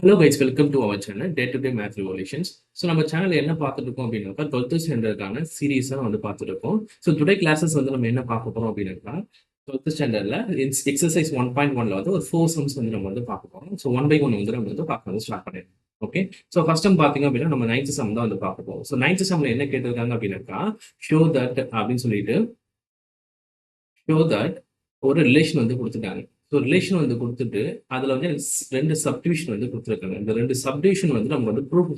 Hello guys, welcome to our channel day to day math revolutions. So நம்ம channel என்ன பார்த்துட்டு இருக்கோம் அப்படின்னாக்கா 12th ஸ்டாண்டர்டுக்கான சீரீஸாக வந்து பார்த்துட்டு இருக்கோம். ஸோ டுடே கிளாஸஸ் வந்து நம்ம என்ன பார்க்க போகிறோம் அப்படின்னாக்கா 12th ஸ்டாண்டர்டில் எக்ஸசைஸ் 1.1ல வந்து ஒரு 4 சம்ஸ் வந்து நம்ம வந்து பார்க்க போகிறோம். ஸோ 1 by 1 வந்து நம்ம வந்து பார்க்க வந்து ஸ்டார்ட் பண்ணிடுறோம். ஓகே, ஸோ ஃபர்ஸ்ட் டைம் பார்த்தீங்க அப்படின்னா நம்ம 9th சம் தான் வந்து பார்க்க போகிறோம். ஸோ 9th சம்ல என்ன கேட்டிருக்காங்க அப்படின்னாக்கா ஷோ தட் அப்படின்னு சொல்லிட்டு ஒரு ரிலேஷன் வந்து கொடுத்துட்டாங்க. ஸோ ரிலேஷன் வந்து கொடுத்துட்டு அதில் வந்து ரெண்டு சப்டிவிஷன் வந்து கொடுத்துருக்காங்க. இந்த ரெண்டு சப்டிவிஷன் வந்து நம்ம வந்து ப்ரூஃப்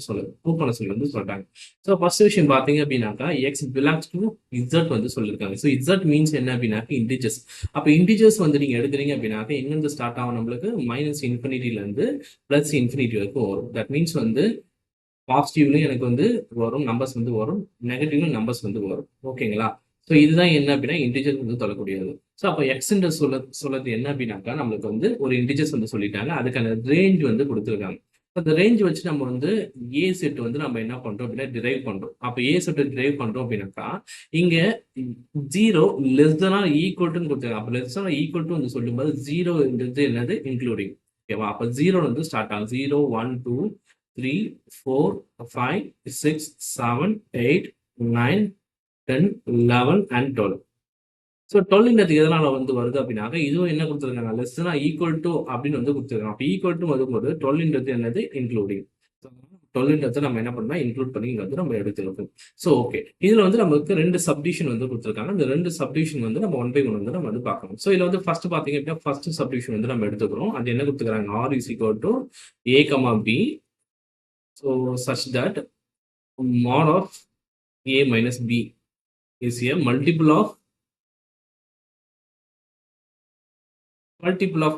பண்ண சொல்லி வந்து சொல்றாங்க. ஸோ ஃபர்ஸ்ட் விஷயம் பார்த்தீங்க அப்படின்னாக்கா எக்ஸ் பிலாங்ஸ் டு இசட் வந்து சொல்லியிருக்காங்க. ஸோ இசட் மீன்ஸ் என்ன அப்படின்னாக்கா இன்டிஜர்ஸ். அப்போ இன்டிஜர்ஸ் வந்து நீங்க எடுக்கிறீங்க அப்படின்னாக்கா எங்கேருந்து ஸ்டார்ட் ஆகும் நம்மளுக்கு மைனஸ் இன்ஃபினிட்டிலேருந்து பிளஸ் இன்ஃபினிட்டி வரைக்கும் வரும். தட் மீன்ஸ் வந்து பாசிட்டிவ்லையும் எனக்கு வந்து வரும் நம்பர்ஸ் வந்து வரும், நெகட்டிவ்லையும் நம்பர்ஸ் வந்து வரும். ஓகேங்களா? ஸோ இதுதான் என்ன அப்படின்னா இன்டிஜர்ஸ் வந்து சொல்லக்கூடியது. ஸோ அப்போ எக்ஸ்ன்ற சொல்லது என்ன அப்படின்னாக்கா நம்மளுக்கு வந்து ஒரு இன்டிஜர்ஸ் வந்து சொல்லிட்டாங்க, அதுக்கான ரேஞ்ச் வந்து கொடுத்துருக்காங்க. அந்த ரேஞ்ச் வச்சு நம்ம வந்து ஏ செட் வந்து நம்ம என்ன பண்றோம் அப்படின்னா டிரைவ் பண்றோம். அப்போ ஏ செட் டிரைவ் பண்றோம் அப்படின்னாக்கா இங்க 0 less than or equal to கொடுத்துருக்காங்க. அப்போ லெஸ் தென் ஈக்குவல் டு வந்து சொல்லும்போது 0ன்றது என்னது இன்க்ளூடிங். ஓகேவா? அப்போ 0 வந்து ஸ்டார்ட் ஆகும். 0 1 2 3 4 5 6 7 8 9 10 11 and 12. ஸோ 12ன்றது எதனால வந்து வருது அப்படின்னாக்க இதுவும் என்ன கொடுத்துருக்காங்க, லெஸ் தென் ஈக்குவல் டு அப்படின்னு வந்து கொடுத்துருக்காங்க. அப்போ ஈக்குவல் டு வரும்போது 12ன்றது என்னது இன்க்ளூடிங். 12ன்றதை நம்ம என்ன பண்ணா இன்க்ளூட் பண்ணி இங்க வந்து நம்ம எடுத்துருக்கோம். ஸோ ஓகே, இதுல வந்து நமக்கு ரெண்டு சப்டிவிஷன் வந்து கொடுத்துருக்காங்க. இந்த ரெண்டு சப்டிவிஷன் வந்து நம்ம 1 by 1 வந்து நம்ம வந்து பார்க்கணும். ஸோ இதுல வந்து ஃபர்ஸ்ட் பாத்தீங்க அப்படின்னா ஃபர்ஸ்ட் சப்டிவிஷன் வந்து நம்ம எடுத்துக்கிறோம். அது என்ன கொடுத்துருக்காங்க, R is equal to A comma B. So such that mod of a minus b is a multiple of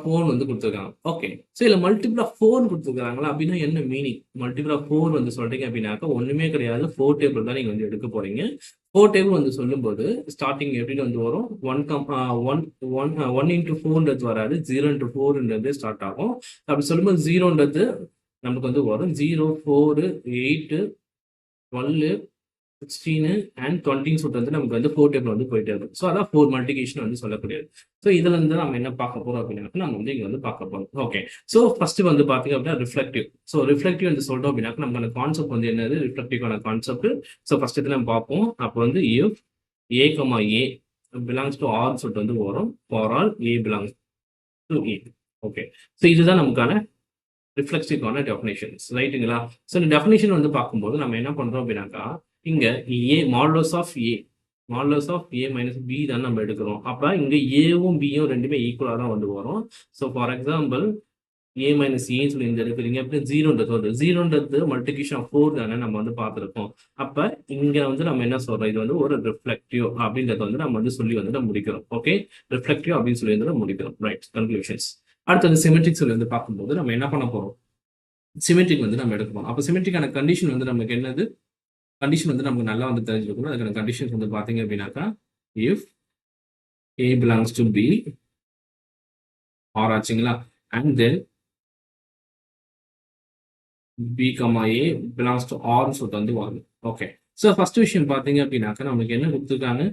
4 வந்து கொடுத்துருக்காங்க. ஓகே, ஸோ இதில் மல்டிபிள் ஆஃப் 4 கொடுத்துருக்காங்களா அப்படின்னா என்ன மீனிங்? மல்டிபிள் ஆஃப் 4 வந்து சொல்றீங்க அப்படின்னாக்கா ஒண்ணுமே கிடையாது, 4 டேபிள் தான் நீங்க வந்து எடுக்க போறீங்க. 4 டேபிள் வந்து சொல்லும்போது ஸ்டார்டிங் எப்படி வந்து வரும், 1 இன்ட்டு 4ன்றது வராது, 0 இன்ட்டு 4ன்றது ஸ்டார்ட் ஆகும். அப்படி சொல்லும்போது 0ன்றது நமக்கு வந்து வரும். 0 4 8 12 16 and 20 சொல்லிட்டு வந்து நமக்கு வந்து 4 டேபிள் வந்து போயிட்டே இருக்கும். ஸோ அதான் 4 மல்டிபிகேஷன் வந்து சொல்லக்கூடியது. ஸோ இதுல இருந்து நம்ம என்ன பார்க்க போறோம் அப்படின்னா நம்ம வந்து இங்க வந்து பார்க்க போறோம். ஓகே, ஸோ ஃபர்ஸ்ட் வந்து பாத்தீங்க அப்படின்னா ரிஃப்ளெக்டிவ். ஸோ ரிஃப்ளெக்டிவ் வந்து சொல்றோம் அப்படின்னா நமக்கான கான்செப்ட் வந்து என்னது, ரிஃப்ளெக்டிவான கான்செப்ட். ஸோ ஃபர்ஸ்ட் இதில் நம்ம பார்ப்போம். அப்போ வந்து if A comma A belongs to R சொல்லிட்டு வந்து வரும், for all A belongs to A. Okay, so இதுதான் நமக்கான ரிஃப்ளெக்டிவான டெஃபினேஷன்ஸ், ரைட்டுங்களா? ஸோ இந்த டெஃபினேஷன் வந்து பார்க்கும்போது நம்ம என்ன பண்றோம் அப்படின்னாக்கா இங்க A modulus of A minus B தான் நம்ம எடுக்கிறோம். அப்ப இங்க ஏவும் பியும் ரெண்டுமே ஈக்குவலா தான் வந்து வரும். So for example A minus ஏன்னு சொல்லி இந்த எடுக்கிறீங்க அப்படின்னா 0ன்றது வருது. 0ன்றது மல்டிபிகேஷன் ஆஃப் 4 தானே நம்ம வந்து பார்த்துருக்கோம். அப்ப இங்க வந்து நம்ம என்ன சொல்றோம், இது வந்து ஒரு ரிஃப்ளெக்டிவ் அப்படின்றத வந்து நம்ம வந்து சொல்லி வந்து நம்ம முடிக்கிறோம். ஓகே, ரிஃப்ளெக்டிவ் அப்படின்னு சொல்லி வந்து நம்ம முடிக்கிறோம். Right, conclusions. அடுத்தது சிமெட்ரிக் சொல்லி வந்து பார்க்கும்போது நம்ம என்ன பண்ண போறோம், சிமெட்ரிக் வந்து நம்ம எடுக்கணும். அப்ப சிமெட்ரிக்கான கண்டிஷன் வந்து நமக்கு என்னது, கண்டிஷன் வந்து நமக்கு நல்லா வந்து தெரிஞ்சுக்கணும். அதுக்கான கண்டிஷன்ஸ் வந்து பாத்தீங்க அப்படின்னாக்கா if A belongs to B R ஆச்சுங்களா, and then B comma A belongs to R சொல்லிட்டு வந்து வாங்க. ஓகே, ஸோ ஃபர்ஸ்ட் விஷயம் பாத்தீங்க அப்படின்னாக்கா நமக்கு என்ன கொடுத்துருக்காங்க,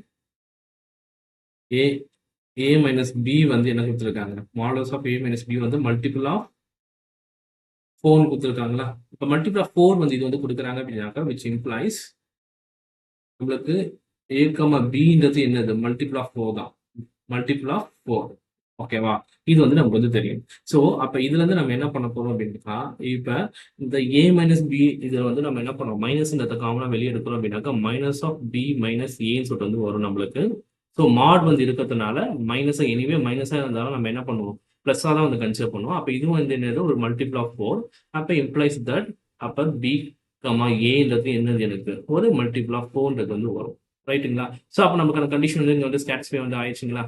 ஏ மைனஸ் பி வந்து என்ன கொடுத்துருக்காங்க, modulus of A minus B வந்து மல்டிபிள் ஆஃப் 4 கொடுத்துருக்காங்களா. இப்போ மல்டிபிள் ஆஃப் 4 வந்து இது வந்து கொடுக்குறாங்க அப்படின்னாக்கா விச் இம்ப்ளைஸ் நம்மளுக்கு ஏ கமா பின்றது என்னது, மல்டிபிள் ஆஃப் 4 தான், மல்டிபிள் ஆஃப் 4. ஓகேவா? இது வந்து நமக்கு வந்து தெரியும். ஸோ அப்ப இதுல இருந்து நம்ம என்ன பண்ண போறோம் அப்படின்னா இப்ப இந்த ஏ மைனஸ் பி இதுல வந்து நம்ம என்ன பண்ணோம், மைனஸ்ன்றத காமனா வெளியே எடுக்கிறோம் அப்படின்னாக்கா மைனஸ் ஆஃப் பி மைனஸ் ஏன்னு சொல்லிட்டு வந்து வரும் நம்மளுக்கு. ஸோ மாட் வந்து இருக்கிறதுனால மைனஸா எனிவே மைனஸா இருந்தாலும் நம்ம என்ன பண்ணுவோம், பிளஸ்ஸா தான் வந்து கன்சிடர் பண்ணுவோம். அப்ப இதுவும் வந்து என்னது ஒரு மல்டிபிள் ஆஃப் 4. அப்ப இம்ப்ளைஸ் தட் அப்ப பி கமா ஏன்றது என்னது எனக்கு ஒரு மல்டிபிள் ஆஃப் 4ன்றது வந்து வரும். ரைட்டுங்களா? ஸோ அப்போ நமக்கான கண்டிஷன் வந்து இங்க வந்து சாட்டிஸ்ஃபை வந்து ஆயிடுச்சுங்களா?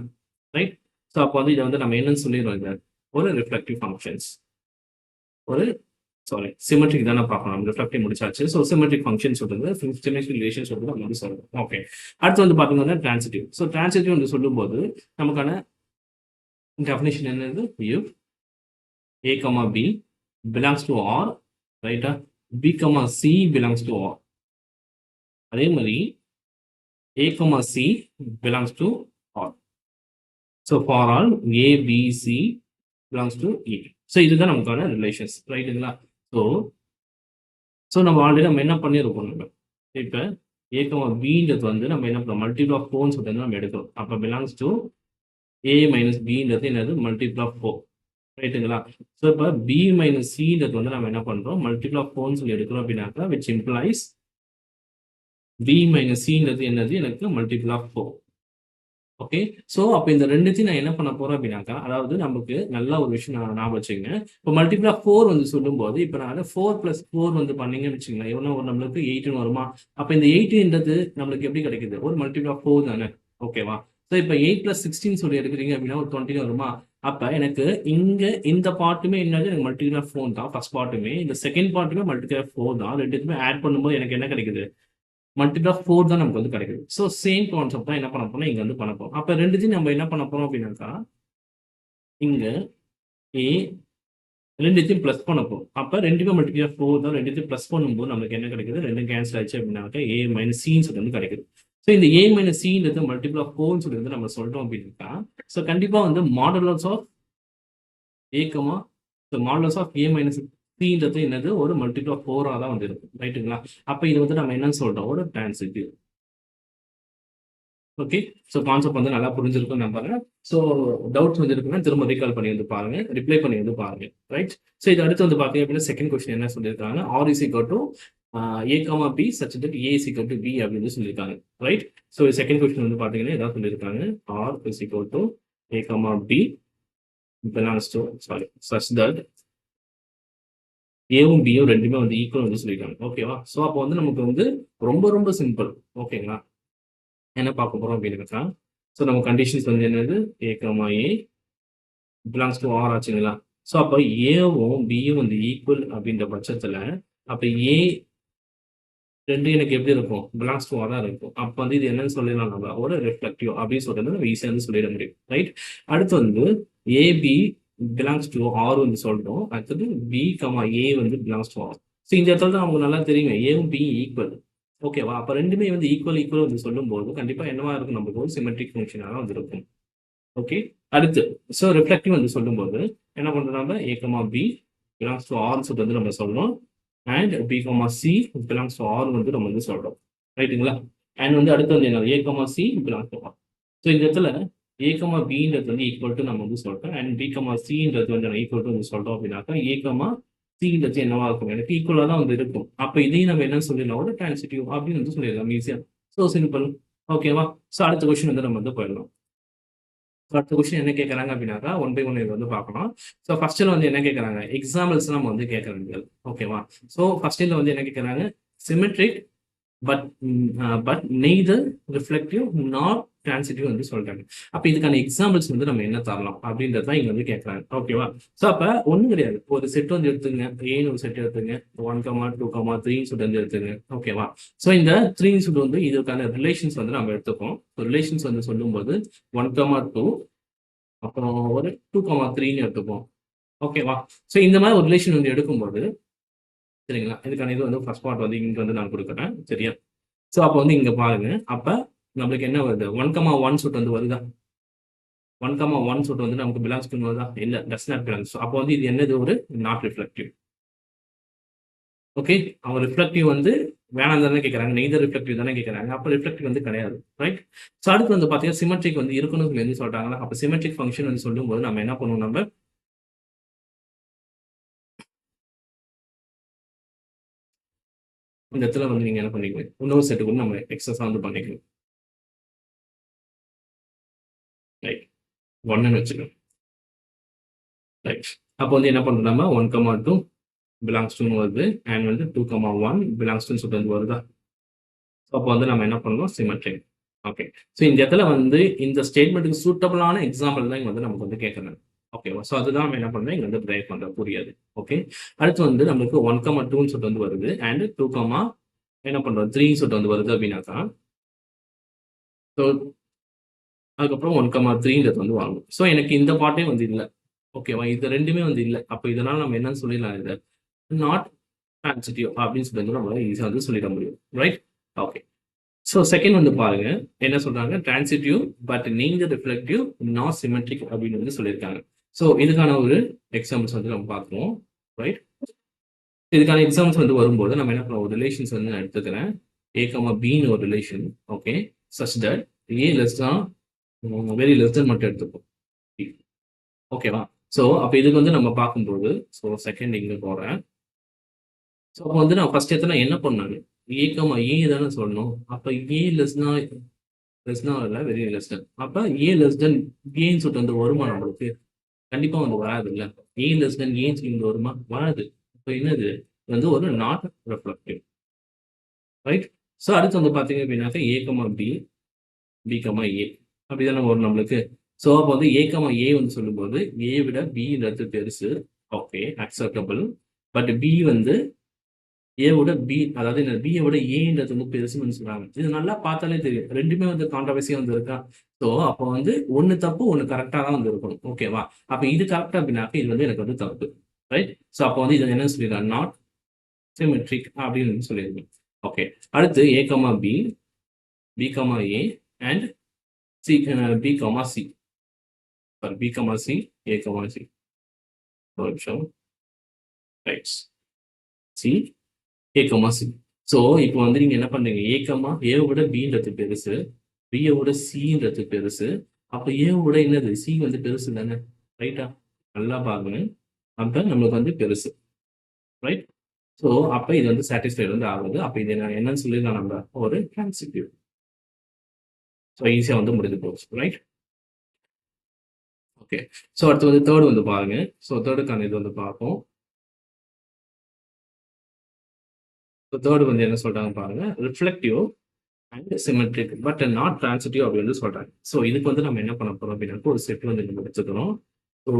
ரைட். ஸோ அப்போ வந்து இதை வந்து நம்ம என்னன்னு சொல்லிடுவோம், இதை ஒரு ரிஃப்ளெக்டிவ் ஃபங்க்ஷன்ஸ், ஒரு சிமெட்ரிக் தானே பார்க்கணும். ரிஃப்ளெக்டிவ் முடிச்சாச்சு. ஸோ சிமெட்ரிக் ஃபங்க்ஷன் சொல்றது சிமெட்ரிக் ரிலேஷன் சொல்றது நம்ம வந்து சொல்றோம். ஓகே, அடுத்து வந்து பார்த்தீங்கன்னா டிரான்சிட்டிவ். ஸோ டிரான்சிட்டிவ் வந்து சொல்லும்போது நமக்கான டெஃபினேஷன் என்னது, if A comma B belongs to R, ரைட்டா, B comma C belongs to R. அதே மாதிரி A, C belongs to R. So for all A, B, C belongs to A. So இதுதான் நமக்கான relations, ரைட்டுங்களா? ஸோ நம்ம already நம்ம என்ன பண்ணியிருக்கோம் நம்ம இப்போ பின்றது வந்து நம்ம என்ன பண்ணோம் மல்டிபிள் ஆஃப் ஃபோர்னு சொல்லிட்டு நம்ம எடுக்கிறோம். அப்போ பிலாங்ஸ் டு ஏ மைனஸ் பின்றது என்னது மல்டிபிள் ஆஃப் ஃபோர், ரைட்டுங்களா? ஸோ இப்போ பி மைனஸ் சின்றது வந்து நம்ம என்ன பண்ணுறோம் மல்டிபிள் ஆஃப் ஃபோர்னு சொல்லி எடுக்கிறோம் அப்படின்னாக்கா விச் இம்ப்ளாய்ஸ் பி மைனஸ் சின்றது என்னது எனக்கு multiple of four. Okay, so அப்போ இந்த ரெண்டுத்தையும் நான் என்ன பண்ண போறேன் அப்படின்னாக்கா, அதாவது நமக்கு நல்ல ஒரு விஷயம் நான் ஞாபகம் வச்சுங்க. இப்போ மல்டிபிள் ஆஃப் ஃபோர் வந்து சொல்லும்போது இப்போ நான் 4+4 வந்து பண்ணீங்கன்னு வச்சுங்களேன், எவ்வளோ ஒரு நம்மளுக்கு 8 வருமா? அப்போ இந்த 8ன்றது நம்மளுக்கு எப்படி கிடைக்குது? ஒரு மல்டிபிள் ஆஃப் 4 தானே, ஓகேவா? ஸோ இப்போ 8+16 சொல்லி எடுக்கிறீங்க அப்படின்னா ஒரு 20 வருமா? அப்போ எனக்கு இங்க இந்த பார்ட்டுமே என்னது எனக்கு மல்டிபிள் ஆஃப் 4 தான் ஃபர்ஸ்ட் பார்ட்டுமே, இந்த செகண்ட் பார்ட்டுமே மல்டிபிள் ஆஃப் 4 தான். ரெண்டுத்துமே ஆட் பண்ணும்போது எனக்கு என்ன கிடைக்குது? மல்டிபிள் ஆஃப் 4 தான் நமக்கு வந்து கிடைக்குது. ஸோ சேம் கான்செப்ட் தான் என்ன பண்ண போறோம் இங்க வந்து பண்ண போறோம். அப்ப ரெண்டுத்தையும் நம்ம என்ன பண்ண போறோம் அப்படின்னாக்கா, இங்க ஏ ரெண்டுத்தையும் பிளஸ் பண்ண போறோம். அப்ப ரெண்டுமே மல்டிபிள் ஆஃப் 4 தான். ரெண்டுத்தையும் பிளஸ் பண்ணும்போது நமக்கு என்ன கிடைக்குது? ரெண்டும் கேன்சல் ஆயிடுச்சு அப்படின்னாக்கா ஏ மைனஸ் சின்னு சொல்லி வந்து கிடைக்குது. ஸோ இந்த ஏ மைனஸ் சின்றது மல்டிபிள் ஆஃப் 4 சொல்லி வந்து நம்ம சொல்லிட்டோம் அப்படின்னாக்கா, ஸோ கண்டிப்பா வந்து modulus of A comma modulus of A minus சின்றது என்னது ஒரு மல்டிபிள் ஆஃப் 4 தான் வந்து இருக்கும், ரைட்டுங்களா? அப்ப இது வந்து நம்ம என்னன்னு சொல்றோம்? ஒரு டிரான்சிட்டிவ். ஓகே, ஸோ கான்செப்ட் வந்து நல்லா புரிஞ்சிருக்கும் நம்புறேன். ஸோ டவுட்ஸ் வந்து இருக்குன்னா திரும்ப ரீகால் பண்ணி வந்து பாருங்க, ரிப்ளை பண்ணி வந்து பாருங்க, ரைட்? ஸோ இது அடுத்து வந்து பார்த்தீங்க அப்படின்னா செகண்ட் கொஸ்டின் என்ன சொல்லியிருக்காங்க, R is equal to A comma B such that A is equal to B அப்படின்னு சொல்லியிருக்காங்க, ரைட்? ஸோ செகண்ட் கொஸ்டின் வந்து பார்த்தீங்கன்னா ஏதாவது சொல்லியிருக்காங்க, R is equal to A comma B belongs to such that ஏவும் பியும் ரெண்டுமே வந்து ஈக்குவல் வந்து சொல்லியிருக்காங்க, ஓகேவா? ஸோ அப்போ வந்து நமக்கு வந்து ரொம்ப ரொம்ப சிம்பிள், ஓகேங்களா? என்ன பார்க்க போறோம் அப்படின்னு ஸோ நம்ம கண்டிஷன்ஸ் வந்து என்னது, A comma A belongs to R ஆச்சுங்களா? ஸோ அப்போ ஏவும் பியும் வந்து ஈக்குவல் அப்படின்ற பட்சத்தில் அப்போ ஏ ரெண்டு எனக்கு எப்படி இருக்கும்? பிலாங்ஸ் டு ஆர் தான் இருக்கும். அப்போ வந்து இது என்னன்னு சொல்லிடலாம், நம்ம ஒரு ரிஃப்ளெக்டிவ் அப்படின்னு சொல்றது நம்ம ஈஸியாக வந்து சொல்லிட முடியும், ரைட்? அடுத்து வந்து ஏபி பிலாங்ஸ் டு ஆர் வந்து சொல்றோம். அடுத்தது பி கமா ஏ வந்து பிலாங்ஸ் டு ஆர். ஸோ இந்த இடத்துல தான் நமக்கு நல்லா தெரியும் ஏவும் பி ஈக்குவல், ஓகேவா? அப்ப ரெண்டுமே வந்து ஈக்குவல் வந்து சொல்லும்போது கண்டிப்பா என்னவா இருக்கும்? நமக்கு ஒரு சிமெட்ரிக் ஃபங்க்ஷனாக வந்து இருக்கும். ஓகே, அடுத்து ஸோ ரிஃப்ளெக்டிவ் வந்து சொல்லும்போது என்ன பண்றோம்? நம்ம A comma B belongs to R சொல்லிட்டு வந்து நம்ம சொல்றோம். And B comma C belongs to R வந்து நம்ம வந்து சொல்றோம், ரைட்டுங்களா? அண்ட் வந்து அடுத்து வந்து என்ன, A comma C belongs to R. So இந்த இடத்துல ஏ கமா பின்றது வந்து ஈக்குவல் டு நம்ம வந்து சொல்றோம். அண்ட் பி கமா சின்றது வந்து நம்ம ஈக்குவல் டு வந்து சொல்றோம் அப்படின்னாக்கா ஏ கமா சின்றது என்னவா இருக்கும்? எனக்கு ஈக்குவலாக தான் வந்து இருக்கும். அப்போ இதையும் நம்ம என்ன சொல்லிடலாம்? ஒரு டிரான்சிட்டிவ் அப்படின்னு வந்து சொல்லிடலாம் ஈஸியா. ஸோ சிம்பிள், ஓகேவா? ஸோ அடுத்த கொஸ்டின் வந்து நம்ம வந்து போயிடலாம். அடுத்த கொஸ்டின் என்ன கேட்கறாங்க அப்படின்னாக்கா 1 by 1 இது வந்து பார்க்கலாம். ஸோ ஃபர்ஸ்ட்ல வந்து என்ன கேட்கறாங்க? எக்ஸாம்பிள்ஸ் நம்ம வந்து கேட்கறாங்க, ஓகேவா? ஸோ ஃபர்ஸ்ட்ல வந்து என்ன கேட்கறாங்க? Symmetric but neither reflective not transitive வந்து சொல்றாங்க. அப்ப இதுக்கான எக்ஸாம்பிள்ஸ் வந்து நம்ம என்ன தரலாம் அப்படின்றது தான் இங்க வந்து கேட்கறாங்க, ஓகேவா? ஸோ அப்ப ஒன்றும் கிடையாது, ஒரு செட் வந்து எடுத்துங்க, ஏன்னு ஒரு செட் எடுத்துங்க, 1, 2, 3 சொல்லிட்டு வந்து எடுத்துங்க, ஓகேவா? ஸோ இந்த 3 சொல்லிட்டு வந்து இதுக்கான ரிலேஷன்ஸ் வந்து நம்ம எடுத்துப்போம். ரிலேஷன்ஸ் வந்து சொல்லும்போது 1, 2 அப்புறம் ஒரு 2, 3ன்னு எடுத்துப்போம், ஓகேவா? ஸோ இந்த மாதிரி ஒரு ரிலேஷன் வந்து எடுக்கும்போது சரிங்களா, இதுக்கான இது வந்து ஃபர்ஸ்ட் பார்ட் வந்து இங்க வந்து நான் கொடுக்குறேன், சரியா? ஸோ அப்போ வந்து இங்க பாருங்க, அப்ப நம்மளுக்கு என்ன வருது? 1, 1 சொல்லிட்டு வந்து வருதா? 1, 1 சொல்லிட்டு வந்து நமக்கு பிலாங்ஸ் டு வருதா? இல்ல, டஸ் நாட் பிலாங்ஸ். அப்போ வந்து இது என்னது? ஒரு நாட் ரிஃப்ளெக்டிவ். ஓகே, அவங்க ரிஃப்ளெக்டிவ் வந்து வேணாம் தானே கேட்கறாங்க, நெய்தர் ரிஃப்ளெக்டிவ் தானே கேட்கறாங்க. அப்போ ரிஃப்ளெக்டிவ் வந்து கிடையாது, ரைட்? ஸோ அடுத்து வந்து பார்த்தீங்கன்னா சிமெட்ரிக் வந்து இருக்கணும்னு சொல்லி வந்து சொல்றாங்களா? அப்போ சிமெட்ரிக் ஃபங்க்ஷன் வந்து சொல்லும்போது நம்ம என்ன பண்ணுவோம்? நம்ம இந்த இடத்துல வந்து நீங்க என்ன பண்ணிக்கலாம்? இன்னொரு செட்டு கூட நம்ம எக்ஸஸா வந்து பண்ணிக்கலாம், ரைட்? 1ன்னு வச்சுக்கோங்க, ரைட்? அப்போ வந்து என்ன பண்றோம்? நம்ம 1, 2 பிலாங்ஸ் டு வருது அண்ட் வந்து 2, 1 பிலாங்ஸ் டு சொல்லிட்டு வந்து வருதா? அப்போ வந்து நம்ம என்ன பண்ணணும்? சிமெட்ரிக். ஓகே, ஸோ இந்த இடத்துல வந்து இந்த ஸ்டேட்மெண்ட்டுக்கு சூட்டபிளான எக்ஸாம்பிள் தான் இங்க வந்து நமக்கு வந்து கேட்கறாங்க, ஓகேவா? ஸோ அதுதான் நம்ம என்ன பண்றோம்? இங்க வந்து டிரைவ் பண்றோம், புரியாது, ஓகே? அடுத்து வந்து நமக்கு 1, 2ன்னு சொல்லிட்டு வந்து வருது அண்ட் 2, என்ன பண்றோம்? 3 சொல்லிட்டு வந்து வருது அப்படின்னாக்கா, ஸோ அதுக்கப்புறம் 1, 3ன்றது வந்து வாங்கணும். ஸோ எனக்கு இந்த பார்ட்டே வந்து இல்ல, ஓகேவா? இது ரெண்டுமே வந்து இல்ல. அப்போ இதனால நம்ம என்னன்னு சொல்லிடலாம்? இத நாட் டிரான்சிட்டிவ் அப்படின்னு சொல்லி நம்மளால ஈஸியா வந்து சொல்லிட முடியும், ரைட்? ஓகே, ஸோ செகண்ட் வந்து பாருங்க, என்ன சொல்றாங்க? டிரான்சிட்டிவ் பட் நீங்க ரிஃப்ளெக்டிவ் நாட் சிமெட்ரிக் அப்படின்னு வந்து சொல்லியிருக்காங்க. ஸோ இதுக்கான ஒரு எக்ஸாம்பிள்ஸ் வந்து நம்ம பார்ப்போம், ரைட்? இதுக்கான எக்ஸாம்ஸ் வந்து வரும்போது நம்ம என்ன பண்ணுவோம், ரிலேஷன்ஸ் வந்து நான் எடுத்துக்கிறேன். ஏ கமா பின்னு ஒரு relation. Okay, such that a less தான் வெரி லெஸ் தென் மட்டும் எடுத்துப்போம். ஓகேவா? ஸோ அப்போ இதுக்கு வந்து நம்ம பார்க்கும்போது, ஸோ செகண்ட் இங்கே போகிறேன். ஸோ அப்போ வந்து நான் ஃபர்ஸ்ட் எடுத்து நான் என்ன பண்ணாங்க, ஏ கமா ஏ தானே சொல்லணும். அப்போ ஏ லெஸ்னா இல்லை, வெரி லெஸ் தென். அப்போ ஏ லெஸ் தென் ஏன்னு சொல்லிட்டு வந்து வருமா நம்மளுக்கு? கண்டிப்பா வந்து வராது இல்ல. ஏ லெஸ் தென் ஏன்னு சொல்லி வந்து வருமா? வராது. இப்போ என்னது, இது வந்து ஒரு நாட் ரெஃப்ளெக்டிவ், ரைட்? ஸோ அடுத்து வந்து பார்த்தீங்க அப்படின்னாக்கா ஏ கமா பி, பி கமா ஏ அப்படிதானே வரும் நம்மளுக்கு. ஸோ அப்போ வந்து ஏ கமா ஏ வந்து சொல்லும்போது ஏ விட பின்றது பெருசு. Okay, acceptable. பட் பி வந்து ஏ விட பி, அதாவது இந்த பியை விட ஏன்றது வந்து பெருசுன்னு சொல்றாங்க. இது நல்லா பார்த்தாலே தெரியும், ரெண்டுமே வந்து கான்ட்ரவர்சியா வந்து இருக்கா. ஸோ அப்போ வந்து ஒன்று தப்பு ஒன்று கரெக்டாக தான் வந்து இருக்கணும். ஓகேவா? அப்போ இது கரெக்டா அப்படின்னாக்க இது வந்து எனக்கு வந்து தப்பு, ரைட்? ஸோ அப்போ வந்து இதை என்ன சொல்லிடலாம், நாட் சிமெட்ரிக் அப்படின்னு சொல்லியிருக்கேன். ஓகே, அடுத்து A comma B, B comma A and C, B comma C, B comma C, A comma C. ஒரு நிமிஷம், right, C, A comma C. So இப்போ வந்து நீங்க என்ன பண்றீங்க, ஏ கமா ஏ விட பின்றது பெருசு, பியை விட சின்றது பெருசு. அப்போ ஏ விட என்னது, சி வந்து பெருசு தானே, ரைட்டா? நல்லா பாருங்க, அப்ப நம்மளுக்கு வந்து பெருசு, ரைட்? ஸோ அப்போ இது வந்து சாட்டிஸ்ஃபைடு வந்து ஆகுது. அப்போ இது என்னன்னு சொல்லிடலாம், நம்ம ஒரு டிரான்சிட்டிவ். ஸோ ஈஸியாக வந்து முடிஞ்சு போச்சு, ரைட்? ஓகே, ஸோ அடுத்து வந்து தேர்ட் வந்து பாருங்க. ஸோ தேர்டுக்கான இது வந்து பார்ப்போம். ஸோ தேர்டு வந்து என்ன சொல்றாங்க பாருங்க, reflective and symmetric but not transitive அப்படி வந்து சொல்றாங்க. ஸோ இதுக்கு வந்து நம்ம என்ன பண்ண போறோம் அப்படின்னா, ஒரு செட் வந்து நம்ம எடுத்துக்கிறோம். ஸோ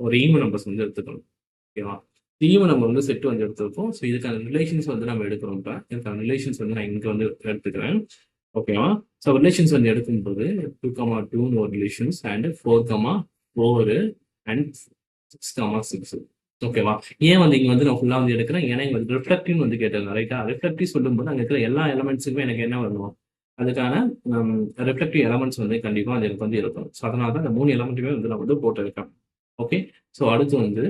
ஒரு ஈவன் நம்பர்ஸ் வந்து எடுத்துக்கணும். ஓகேவா? ஈவன் நம்பர் வந்து செட் வந்து எடுத்துருக்கோம். ஸோ இதுக்கான ரிலேஷன்ஸ் வந்து நம்ம எடுக்கிறோம். இப்போ இதுக்கான ரிலேஷன்ஸ் வந்து நான் இங்கே வந்து எடுத்துக்கிறேன். ஓகேவா? ஸோ ரிலேஷன்ஸ் வந்து எடுக்கும்போது 2,2 ஒரு ரிலேஷன்ஸ் அண்ட் 4,4 அண்ட் 6,6. ஓகேவா? ஏன் வந்து இங்க வந்து நான் ஃபுல்லா வந்து எடுக்கிறேன், ஏன்னா இங்க வந்து ரிஃப்ளெக்டிவ்னு வந்து கேட்டிருந்தேன், ரைட்டா? ரிஃப்ளெக்டிவ் சொல்லும்போது அங்க இருக்கிற எல்லா எலமெண்ட்ஸுக்குமே எனக்கு என்ன வரணும், அதுக்கான ரிஃப்ளெக்டிவ் எலமெண்ட்ஸ் வந்து கண்டிப்பா அது எனக்கு வந்து இருக்கும். ஸோ அதனால தான் இந்த 3 எலமெண்ட்டுமே வந்து நான் வந்து போட்டிருக்கேன். ஓகே, ஸோ அடுத்து வந்து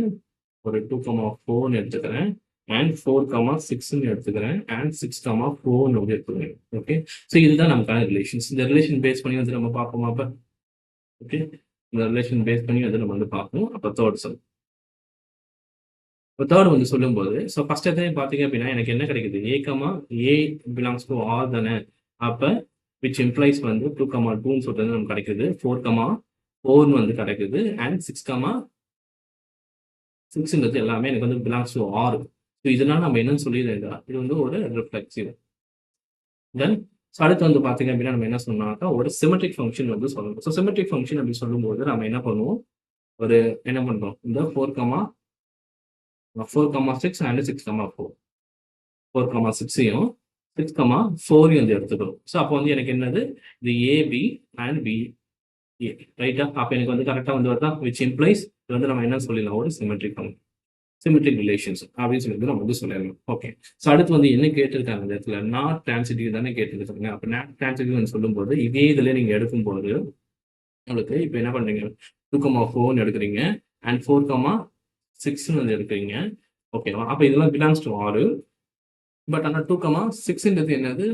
ஒரு 2,4ன்னு எடுத்துக்கிறேன் அண்ட் 4,6ன்னு எடுத்துக்கிறேன் அண்ட் 6,4ன்னு வந்து எடுத்துக்கிறேன். ஓகே, ஸோ இதுதான் நமக்கான ரிலேஷன்ஸ். இந்த ரிலேஷன் பேஸ் பண்ணி வந்து நம்ம பார்ப்போமா அப்ப? ஓகே, இந்த ரிலேஷன் பேஸ் பண்ணி வந்து நம்ம வந்து பார்ப்போம். அப்போ தேர்ட் சம். இப்போ தேர்ட் வந்து சொல்லும்போது, ஸோ ஃபர்ஸ்ட் எத்தனை பார்த்தீங்க அப்படின்னா எனக்கு என்ன கிடைக்குது, A comma A belongs to R தானே. அப்போ விச் இம்ப்ளைஸ் வந்து 2,2ன்னு சொல்றது நமக்கு கிடைக்குது, 4,4ன்னு வந்து கிடைக்குது அண்ட் 6,6ன்றது எல்லாமே எனக்கு வந்து பிலாங்ஸ் டு ஆர். ஸோ இதனால நம்ம என்னன்னு சொல்லிடுறோம், இது வந்து ஒரு ரிஃப்ளெக்சிவ். தென் அடுத்து வந்து பார்த்தீங்க அப்படின்னா நம்ம என்ன சொன்னாக்கா ஒரு சிமெட்ரிக் ஃபங்க்ஷன் வந்து சொல்லணும். ஸோ சிமெட்ரிக் ஃபங்க்ஷன் அப்படி சொல்லும்போது நம்ம என்ன பண்ணுவோம், ஒரு என்ன பண்றோம், இந்த 4,6 அண்ட் 6,4, 4,6யும் 6,4யும் வந்து எடுத்துக்கிறோம். ஸோ அப்போ வந்து எனக்கு என்னது, இது ஏபி அண்ட் பி ஏ, ரைட்டா? அப்போ எனக்கு வந்து கரெக்டாக வந்து வருதா, விச் இம்ப்ளைஸ் இது வந்து நம்ம என்ன சொல்லிடலாம், ஒரு சிமெட்ரிக் ஃபங்க்ஷன், சிமெட்ரிக் ரிலேஷன்ஸ் அப்படின்னு சொல்லிட்டு நம்ம வந்து சொல்லிடலாம். ஓகே, ஸோ அடுத்து வந்து என்ன கேட்டிருக்காங்க இந்த இடத்துல, நாட் டிரான்சிட்டிவ் தானே கேட்டிருக்காங்க. அப்போ நாட் டிரான்சிட்டிவ் சொல்லும்போது இதே இதில் நீங்கள் எடுக்கும்போது உங்களுக்கு இப்போ என்ன பண்ணுறீங்க, 2,4ன்னு எடுக்கிறீங்க அண்ட் 4,6ன்னு வந்து எடுக்கிறீங்க. ஓகேவா? அப்போ இதெல்லாம் பிலாங்ஸ் டு ஆர். பட் ஆனால் 2,6ன்றது என்னது,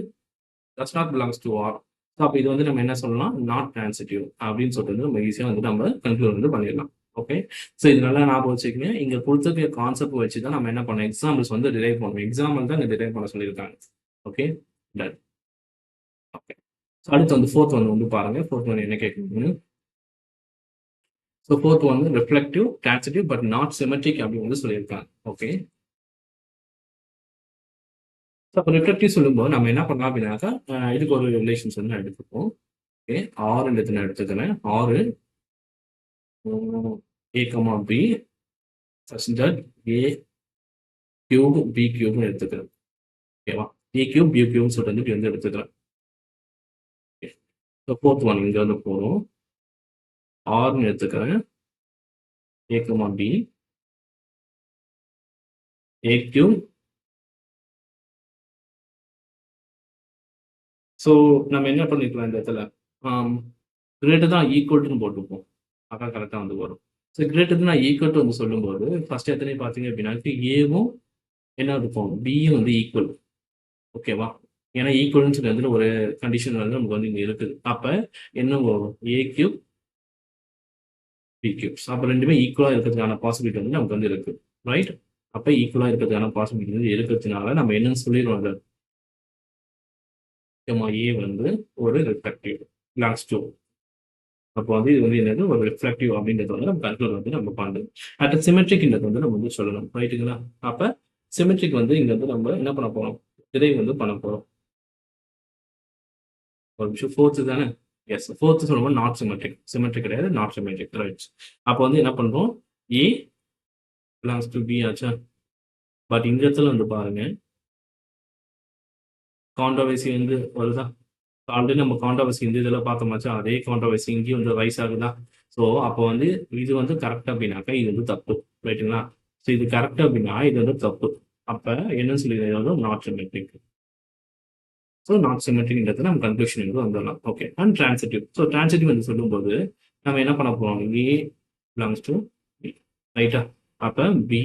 does not belongs to R. So அப்போ இது வந்து நம்ம என்ன சொல்லலாம், நாட் டிரான்சிட்டிவ் அப்படின்னு சொல்லிட்டு நம்ம ஈஸியாக வந்து நம்ம கன்க்ளூட் வந்து பண்ணிடலாம். ஓகே, ஸோ இது நல்லா ஞாபகம் வச்சுக்கோங்க. இங்கே கொடுத்துருக்க கான்செப்ட் வச்சு தான் நம்ம என்ன பண்ணோம், எக்ஸாம்பிள்ஸ் வந்து டிரைவ் பண்ணுவோம். எக்ஸாம்பிள் தான் இங்கே டிரைவ் பண்ண சொல்லியிருக்காங்க. Okay, ton. ஓகே, ஸோ அடுத்து வந்து ஃபோர்த் ஒன் வந்து பாருங்க. ஃபோர்த் ஒன் என்ன கேட்குறீங்கன்னு. ஸோ ஃபோர்த் ஒன் வந்து reflective, transitive but not symmetric அப்படின்னு வந்து சொல்லியிருக்காங்க. ஓகே, ஸோ அப்போ ரிஃப்ளெக்டிவ் சொல்லும்போது நம்ம என்ன பண்ணலாம் அப்படின்னாக்கா, இதுக்கு ஒரு ரிலேஷன்ஸ் வந்து நான் எடுத்துப்போம். ஓகே, ஆறுன்றது நான் எடுத்துக்கிறேன். ஆறு A comma B such that A cube B கியூப்னு எடுத்துக்கிறேன். ஓகேவா? ஏ கியூப் பி கியூப்னு சொல்லிட்டு வந்து இப்படி வந்து எடுத்துக்கிறேன். ஸோ ஃபோர்த் ஒன் இங்கே வந்து போகணும். ஆறுன்னு எடுத்துக்கிறேன். ஏ comma B a cube. So நம்ம என்ன பண்ணிக்கலாம் இந்த இடத்துல, கிரேட்டர் தான் ஈக்குவல் டுன்னு போட்டுப்போம். அதான் கரெக்டாக வந்து வரும். So greater than equal to வந்து சொல்லும்போது ஃபர்ஸ்ட் எத்தனை பார்த்தீங்க அப்படின்னா ஏவும் என்ன இருக்கும், பியும் வந்து ஈக்குவல். ஓகேவா? ஏன்னா ஈக்குவல்னு சொல்லி வந்து ஒரு கண்டிஷன் வந்து நமக்கு வந்து இங்க இருக்குது. அப்ப என்ன வரும், ஏ கியூப் பி கியூப்ஸ். அப்ப ரெண்டுமே ஈக்குவலா இருக்கிறதுக்கான பாசிபிலிட்டி வந்து நமக்கு வந்து இருக்கு. ரைட்? அப்ப ஈக்குவலா இருக்கிறதுக்கான பாசிபிலிட்டி வந்து இருக்கிறதுனால நம்ம என்னன்னு சொல்லிடுவோம் அதை, ஏ வந்து ஒரு ரிஃப்ளெக்டிவ் பிலாங்ஸ் டு. அப்போ வந்து இது வந்து என்னது, ஒரு ரிஃப்ளெக்டிவ் அப்படின்றது வந்து நம்ம கண்ட்ரோல் வந்து நம்ம பண்ணுறோம். அட் சிமெட்ரிக்ன்றது வந்து நம்ம வந்து சொல்லணும். ரைட்டுங்களா? அப்ப சிமெட்ரிக் வந்து இங்க வந்து நம்ம என்ன பண்ண போறோம், இதை வந்து பண்ண போறோம். ஒரு நிமிஷம், ஃபோர்த்து தானே? எஸ், ஃபோர்த்து சொல்லும்போது நாட் சிமெட்ரிக். சிமெட்ரிக் கிடையாது, நாட் சிமெட்ரிக். ரைட். அப்போ வந்து என்ன பண்றோம், ஏ பிலாங்ஸ் டு பி ஆச்சா. பட் இந்த இடத்துல வந்து பாருங்க, கான்ட்ரோவர்சி வந்து வருதா? ஆல்ரெடி நம்ம கான்ட்ரோவர்சி இந்த இதில் பார்த்தோமாச்சா, அதே கான்ட்ரோவர்சி இங்கேயும் வந்து ரைஸ் ஆகுதா? ஸோ அப்போ வந்து இது வந்து கரெக்ட் அப்படின்னாக்கா இது வந்து தப்பு. ரைட்டுங்களா? ஸோ இது கரெக்ட் அப்படின்னா இது வந்து தப்பு. அப்போ என்னன்னு சொல்லி நாட் சிமெட்ரிக். ஸோ நாட் சிமெட்ரிக்ன்றது நம்ம கன்க்ளூஷன் வந்து வந்துடலாம். Okay. And transitive. So transitive வந்து சொல்லும்போது நம்ம என்ன பண்ண போறோம், ஏ பிலாங்ஸ் டு பி. ரைட்டா? அப்போ பி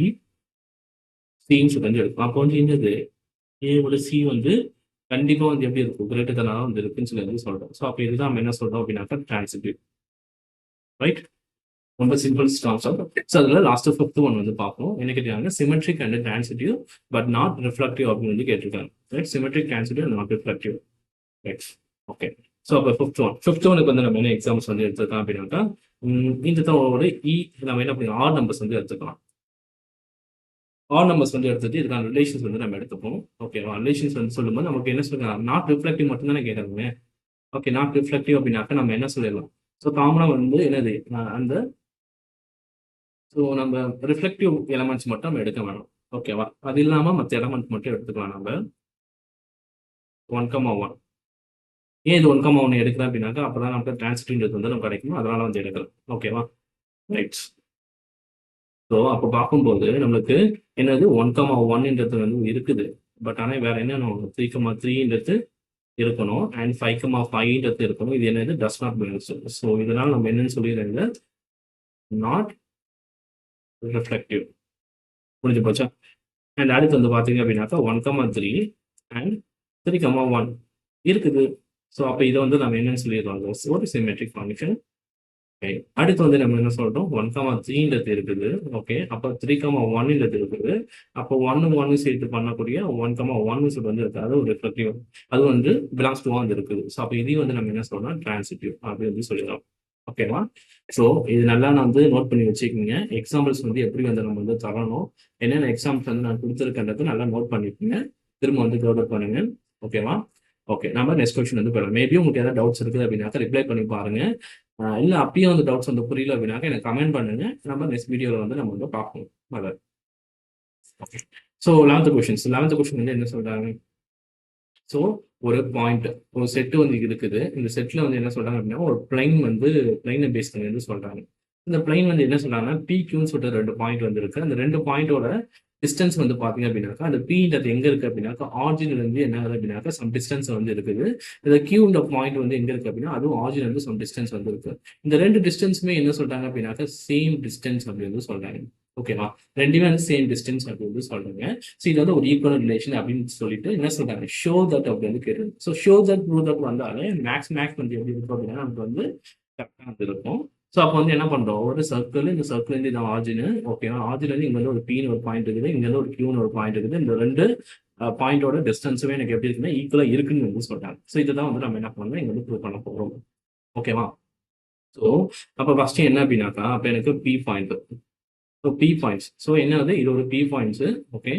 சின்னு சொல்லி வந்து எடுக்கும். அப்போ வந்து என்னது, ஏவோட சி வந்து கண்டிப்பா வந்து எப்படி இருக்கும், கிரேட்டர் தனாக வந்து இருக்குன்னு சொல்லி வந்து சொல்றோம். ஸோ அப்போ இதுதான் நம்ம என்ன சொல்றோம் அப்படின்னாக்கா டிரான்சிட்டிவ். ரைட்? ரொம்ப சிம்பிள் கான்செப்ட். ஸோ அதில் லாஸ்ட் ஃபிஃப்த் ஒன் வந்து பார்ப்போம். என்ன கேட்டாங்க, symmetric and transitive but not reflective அப்படின்னு வந்து கேட்டிருக்காங்க. Right? Symmetric, transitive, not reflective. Right? Okay. So அப்போ ஃபிஃப்த் ஒனுக்கு வந்து நம்ம என்ன எக்ஸாம்ஸ் வந்து எடுத்துக்கலாம் அப்படின்னாக்கா, இந்த தவிர நம்ம என்ன பண்ணி ஆர் நம்பர்ஸ் வந்து எடுத்துக்கலாம். ஆர் நம்பர்ஸ் வந்து எடுத்துட்டு இதுக்கான ரிலேஷன்ஸ் வந்து நம்ம எடுத்துப்போம். ஓகேவா? ரிலேஷன்ஸ் வந்து சொல்லும்போது நமக்கு என்ன சொல்லுங்க, நாட் ரிஃப்ளெக்டிவ் மட்டும் தானே கேட்கறாங்க. ஓகே. நாட் ரிஃப்ளெக்டிவ் அப்படின்னாக்கா நம்ம என்ன சொல்லிடலாம், ஸோ காமனா வந்து என்னது, அந்த ஸோ நம்ம ரிஃப்ளெக்டிவ் எலமெண்ட்ஸ் மட்டும் நம்ம எடுக்க வேணும். ஓகேவா? அது இல்லாமல் மற்ற எலமெண்ட் மட்டும் எடுத்துக்கலாம் நம்ம. 1,1. ஏன் இது 1,1 எடுக்கிறேன் அப்படின்னாக்கா அப்பதான் நமக்கு டிரான்சிட்டிவ்ன்றது வந்து நமக்கு கிடைக்கும். அதனால வந்து எடுக்கலாம். ஓகேவா? ரைட். ஸோ அப்போ பார்க்கும்போது நம்மளுக்கு என்னது 1,1ன்றது வந்து இருக்குது. பட் ஆனால் வேற என்ன, 3,3ன்றது இருக்கணும் அண்ட் 5,5ன்றது இருக்கணும். இது என்னது, டஸ் நாட் பிலாங்ஸ். ஸோ இதனால நம்ம என்னன்னு சொல்லிடுறாங்க, நாட் ரிஃப்ளெக்டிவ். புரிஞ்சு போச்சா? அண்ட் அடுத்து வந்து பார்த்தீங்க அப்படின்னாக்கா 1,3 அண்ட் 3,1 இருக்குது. ஸோ அப்போ இதை வந்து நம்ம என்னன்னு சொல்லிடுறோம், ஒரு சிமெட்ரிக் ஃபங்க்ஷன். ஓகே. அடுத்து வந்து நம்ம என்ன சொல்றோம், 1,3ன்றது இருக்குது. ஓகே. அப்போ 3,1ன்றது இருக்குது. அப்போ 1 சேர்த்து பண்ணக்கூடிய 1,1 சொல்லி வந்து இருக்கு. அது ஒரு ரிஃப்ளெக்டிவ். அது வந்து பிலாங்ஸ் டு வந்து இருக்குது. ஸோ அப்போ இதையும் வந்து நம்ம என்ன சொல்றோம், டிரான்சிட்டிவ் அப்படி வந்து சொல்லிடலாம். ஓகேவா? ஸோ இது நல்லா நான் வந்து நோட் பண்ணி வச்சுக்கோங்க. எக்ஸாம்பிள்ஸ் வந்து எப்படி வந்து நம்ம வந்து தரணும், என்னென்ன எக்ஸாம்பிள்ஸ் வந்து நான் கொடுத்துருக்கேன்றது நல்லா நோட் பண்ணிக்கோங்க. திரும்ப வந்து டெவலப் பண்ணுங்க. ஓகேவா? ஓகே. நம்ம நெக்ஸ்ட் கொஸ்டின் வந்து போயிடலாம். மேபி உங்களுக்கு ஏதாவது டவுட்ஸ் இருக்குது அப்படின்னாக்கா ரிப்ளை பண்ணி பாருங்க. இல்லை அப்பயும் வந்து டவுட்ஸ் வந்து புரியல அப்படின்னாக்கா எனக்கு கமெண்ட் பண்ணுங்க. நம்ம நெக்ஸ்ட் வீடியோவில் வந்து நம்ம வந்து பார்ப்போம் அதை. Okay. So 11th questions. 11th question வந்து என்ன சொல்றாங்க, ஸோ ஒரு பாயிண்ட், ஒரு செட்டு வந்து இருக்குது. இந்த செட்டில் வந்து என்ன சொல்றாங்க அப்படின்னா, ஒரு பிளைன் வந்து பிளைனை பேஸ் பண்ணி வந்து சொல்றாங்க. இந்த பிளைன் வந்து என்ன சொல்றாங்கன்னா, PQன்னு சொல்லிட்டு 2 பாயிண்ட் வந்து இருக்கு. அந்த 2 பாயிண்டோட டிஸ்டன்ஸ் வந்து பார்த்தீங்க அப்படின்னாக்கா, அந்த Pன்றது எங்க இருக்கு அப்படின்னாக்கா, ஆரிஜின்ல இருந்து என்ன ஆகுது அப்படின்னாக்கா சம் டிஸ்டன்ஸ் வந்து இருக்குது. இந்த Qன்ற பாயிண்ட் வந்து எங்க இருக்கு அப்படின்னா, அதுவும் ஆரிஜின்ல இருந்து சம் டிஸ்டன்ஸ் வந்து இருக்கு. இந்த 2 டிஸ்டன்ஸுமே என்ன சொல்றாங்க அப்படின்னாக்கா, சேம் டிஸ்டன்ஸ் அப்படின்னு சொல்றாங்க. ஓகேவா? ரெண்டுமே வந்து சேம் டிஸ்டன்ஸ் அப்படின்னு சொல்றாங்க. ஸோ இது வந்து ஒரு ஈக்குவல் ரிலேஷன் அப்படின்னு சொல்லிட்டு என்ன சொல்றாங்க, ஷோ தட் அப்படி வந்து கேட்டு. So show that prove that வந்தாலே மேக்ஸ் வந்து எப்படி இருக்கும் அப்படின்னா நமக்கு வந்து கரெக்டாக வந்து இருக்கும். ஸோ அப்போ வந்து என்ன பண்றோம், ஒரு சர்க்கிள், இந்த சர்க்கிள் இருந்து இதான் ஆர்ஜின். ஓகேவா? ஆர்ஜின் வந்து இங்க வந்து ஒரு Pன்னு ஒரு பாயிண்ட் இருக்குது, இங்க வந்து ஒரு Qன்னு ஒரு பாயிண்ட் இருக்குது. இந்த 2 பாயிண்டோட டிஸ்டன்ஸுமே எனக்கு எப்படி இருக்குன்னா ஈக்குவலா இருக்குன்னு வந்து சொல்றாங்க. ஸோ இதுதான் வந்து நம்ம என்ன பண்ணணும், இங்க வந்து ப்ரூவ் பண்ண போறோம். ஓகேவா? ஸோ அப்போ ஃபர்ஸ்ட் என்ன அப்படின்னாக்கா, அப்போ எனக்கு P point. So P points. So என்ன வந்து இது ஒரு P பாயிண்ட்ஸ். ஓகே.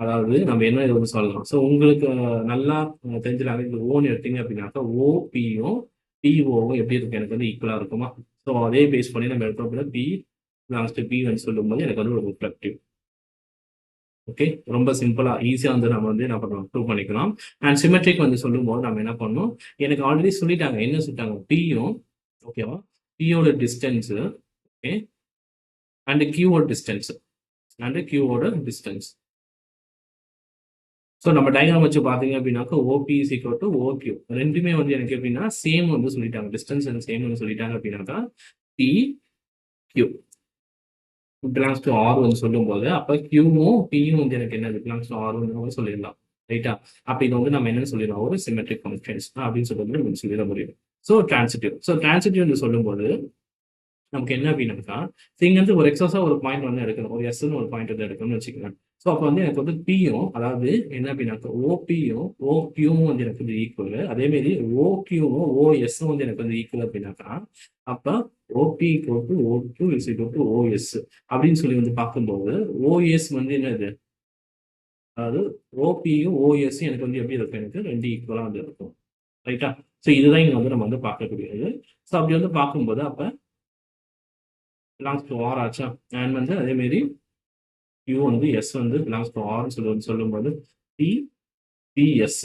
அதாவது நம்ம என்ன இது வந்து சொல்லலாம். ஸோ உங்களுக்கு நல்லா தெரிஞ்சிடாங்க, இந்த ஓன்னு எடுத்தீங்க அப்படின்னாக்கா ஓபியும் பிஓவும் எப்படி இருக்கு, எனக்கு வந்து ஈக்குவலா இருக்குமா. ஸோ அதே பேஸ் பண்ணி நம்ம எடுத்தோம் அப்படின்னா பி பிலாங்ஸ் டு பி வந்து சொல்லும்போது எனக்கு வந்து ஒரு ரிஃப்ளெக்டிவ். ஓகே. ரொம்ப சிம்பிளா ஈஸியா வந்து நம்ம வந்து என்ன பண்ணலாம், ப்ரூவ் பண்ணிக்கலாம். அண்ட் சிமெட்ரிக் வந்து சொல்லும்போது நம்ம என்ன பண்ணணும், எனக்கு ஆல்ரெடி சொல்லிட்டாங்க, என்ன சொல்லிட்டாங்க, பியும் ஓகேவா, பியோட டிஸ்டன்ஸ். ஓகே. அண்ட் கியூவோட டிஸ்டன்ஸ், அண்ட் கியூவோட டிஸ்டன்ஸ். ஸோ நம்ம டயக்ராம் வச்சு பார்த்தீங்க அப்படின்னாக்கா OB is equal to OQ. ரெண்டுமே வந்து எனக்கு எப்படின்னா சேம் வந்து சொல்லிட்டாங்க, டிஸ்டன்ஸ் வந்து சேம் வந்து சொல்லிட்டாங்க அப்படின்னாக்கா B Q. Belongs to R வந்து சொல்லும்போது அப்போ கியூவும் பியும் வந்து எனக்கு என்ன பிலாங்ஸ் டு ஆர் சொல்லிடலாம். ரைட்டா? அப்போ இது வந்து நம்ம என்னன்னு சொல்லிடலாம், ஒரு சிமெட்ரிக் ஃபங்க்ஷன்ஸ் அப்படின்னு சொல்லிட்டு நம்ம சொல்லிட முடியும். So transitive. ஸோ டிரான்சிட்டிவ் சொல்லும்போது நமக்கு என்ன அப்படின்னாக்கா, இங்க இருந்து ஒரு எக்ஸஸா ஒரு பாயிண்ட் வந்து எடுக்கணும். ஒரு எஸ்ன்னு ஒரு பாயிண்ட் வந்து எடுக்கணும்னு வச்சுக்கோங்க. ஸோ அப்போ வந்து எனக்கு வந்து பியும், அதாவது என்ன அப்படின்னாக்கா ஓபியும் ஓக்யூவும் வந்து எனக்கு வந்து ஈக்குவல். அதே மாதிரி ஓக்யூவும் ஓஎஸ்ஸும் வந்து எனக்கு வந்து ஈக்குவல் அப்படின்னாக்கா, அப்ப OP equal to OQ is equal to OS அப்படின்னு சொல்லி வந்து பார்க்கும்போது ஓஎஸ் வந்து என்னது, அதாவது ஓபியும் ஓஎஸ்ஸும் எனக்கு வந்து எப்படி இருக்கும், எனக்கு ரெண்டு ஈக்குவலா வந்து இருக்கும். ரைட்டா? ஸோ இதுதான் இங்க வந்து நம்ம வந்து பார்க்கக்கூடியது. ஸோ அப்படி வந்து பார்க்கும்போது அப்ப பிலாங்ஸ் டு ஆர் ஆச்சா, அண்ட் வந்து அதே மாதிரி யூ வந்து எஸ் வந்து பிலாங்ஸ் டு ஆர்னு சொல்லும்போது P PS